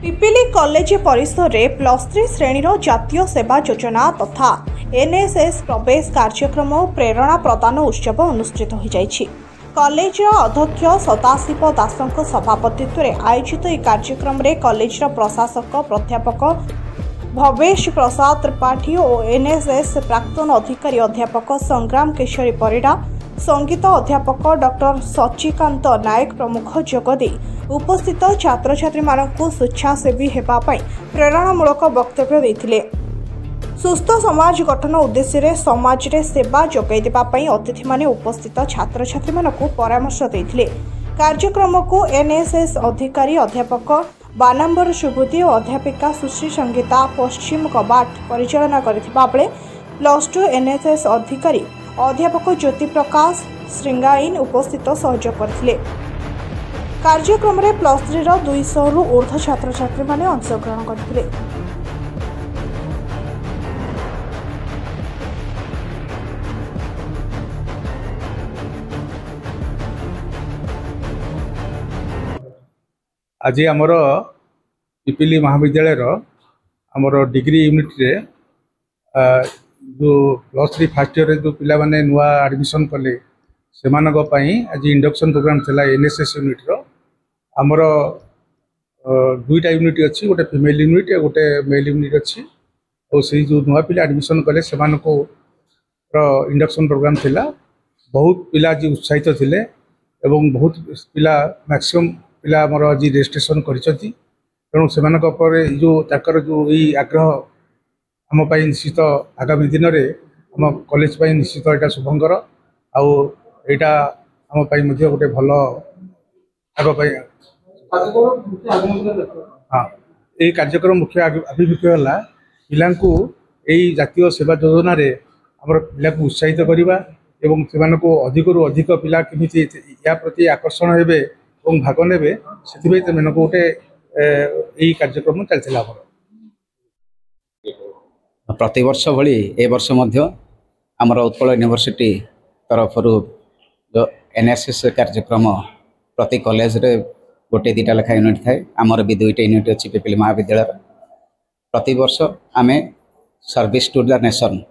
Pipili college परिसर में +3 श्रेणी जातीय सेवा योजना तथा एनएसएस प्रवेश कार्यक्रम और प्रेरणा प्रदान उत्सव अनुष्ठित हो जाइछि। कॉलेज अध्यक्ष सदाशिव दासଙ୍କ सभापतित्व में आयोजित यह कार्यक्रम में कॉलेज प्रशासक प्राध्यापक भवेश प्रसाद त्रिपाठी और एनएसएस प्राक्तन अधिकारी अध्यापक संग्राम केशरी परिडा, संगीत अध्यापक डॉक्टर सचिकांत नायक प्रमुख जोगदे उपस्थित छात्र छात्री मानक स्वेच्छासेवी होगापी प्रेरणामूलक वक्तव्य देते। सुस्थ समाज गठन उद्देश्य समाज रे सेवा जोगाई देवाई अतिथि माने उपस्थित छात्र छात्री मानक परामर्श देते। कार्यक्रम को एनएसएस अधिकारी अध्यापक बानाम्बर सुबुद्धि और अध्यापिका सुश्री संगीता पश्चिम कबाट परिचालना करथिबा बेले +2 एनएसएस अधिकारी अध्यापक ज्योति प्रकाश श्रृंगाइन उपस्थित सहयोग करथिले। कार्यक्रम में +3 200 रु ऊर्ध्व छात्र छात्री माने अंशग्रहण करथिले। आज आमर पिपिली महाविद्यालय आमर डिग्री यूनिट रे जो +3 फर्स्ट ईयर जो पिला माने नुआ एडमिशन कले से आज इंडक्शन प्रोग्राम थिला एनएसएस यूनिट रो आमर दुईटा यूनिट अच्छी गोटे फीमेल यूनिट और गोटे मेल यूनिट अच्छी और से जो नुआ पिला एडमिशन कले से इंडक्शन प्रोग्राम थिला। बहुत पिला आज उत्साहित थिले एवं बहुत पिला मैक्सिमम पिला आमर आज रजिस्ट्रेशन करिसथि। तेणु से जो ताकर जो यही आग्रह आम निश्चित आगामी दिन में आम कॉलेज निश्चित यहाँ शुभंकर आईटा आम गोटे भल आग हाँ ये कार्यक्रम मुख्य आभिमुख्य है पिला यही जातीय सेवा योजना आम पिला उत्साहित करवा एवं से अधिक रु अधिक पिला केमी या प्रति आकर्षण हे और भाग ने से गोटे यही कार्यक्रम चलता। प्रति वर्ष भली ए वर्ष आमर उत्कल यूनिवर्सिटी तरफ जो एनएसएस कार्यक्रम प्रति कॉलेज रे गोटे 2टा लेखा यूनिट थाए। आमर भी 2टा यूनिट अच्छी पिपिली महाविद्यालय। प्रति वर्ष आमे सर्विस टू द नेशन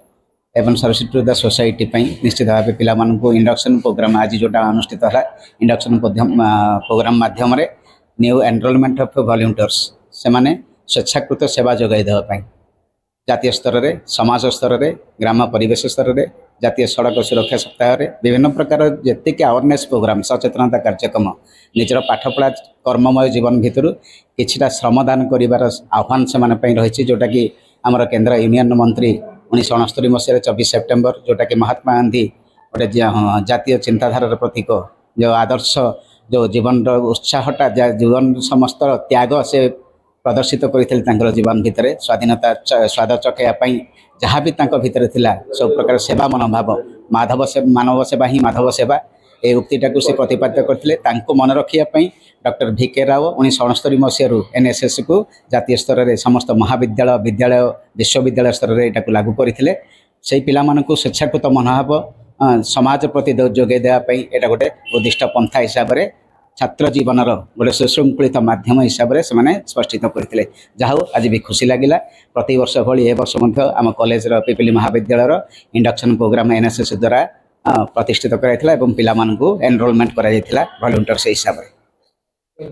एवं सर्विस टू द सोसाइटी निश्चित भाव पिला मानकु इंडक्शन प्रोग्राम आज जोटा अनुष्ठित है इंडक्शन प्रोग्राम माध्यम न्यू एनरोलमेंट ऑफ वॉलंटियर्स से माने स्वेच्छाकृत सेवा जोगाई देवाई जातीय स्तर में समाज स्तर में ग्राम परिवेश स्तर में जातीय सड़क सुरक्षा सप्ताह विभिन्न प्रकार जी अवेयरनेस प्रोग्राम सचेतनता कार्यक्रम निजर पाठपढ़ा कर्ममय जीवन भितर किछिटा श्रमदान करिवार आह्वान से रही जोटा कि आमर केंद्र यूनियन मंत्री 1969 मसीह 24 सेप्टेम्बर जोटा कि महात्मा गांधी गोटे जातीय चिंताधार प्रतीक जो आदर्श जो जीवन उत्साहटा जीवन समस्त त्याग से प्रदर्शित करते जीवन भितर स्वाधीनता स्वाद चखेवाई जहाँ भी भितर थिला सब प्रकार सेवा मनोभाव मानव सेवा ही माधव सेवा ये उक्तिटा को से प्रतिपादित करते मन रखापी डॉक्टर VK राव 1969 मसीह एनएसएस को जातीय स्तर में समस्त महाविद्यालय विद्यालय विश्वविद्यालय स्तर में यहाँ लागू करते से पिला स्वेच्छाकृत मनोभाव समाज प्रति जोगे देवाई यहाँ गोटे उद्दिष्ट पंथा हिसाब से छात्र जीवन गोटे सुशृंखलित माध्यम हिसाब से स्पष्टित करते। जहाँ आज भी खुशी लगिला प्रति वर्ष भली ए वर्ष आम कॉलेज पिपिली महाविद्यालय इंडक्शन प्रोग्राम एनएसएस द्वारा प्रतिष्ठित कराइथिला एवं पिला मानकु एनरोलमेंट कराइथिला वॉलंटियर्स हिसाब से।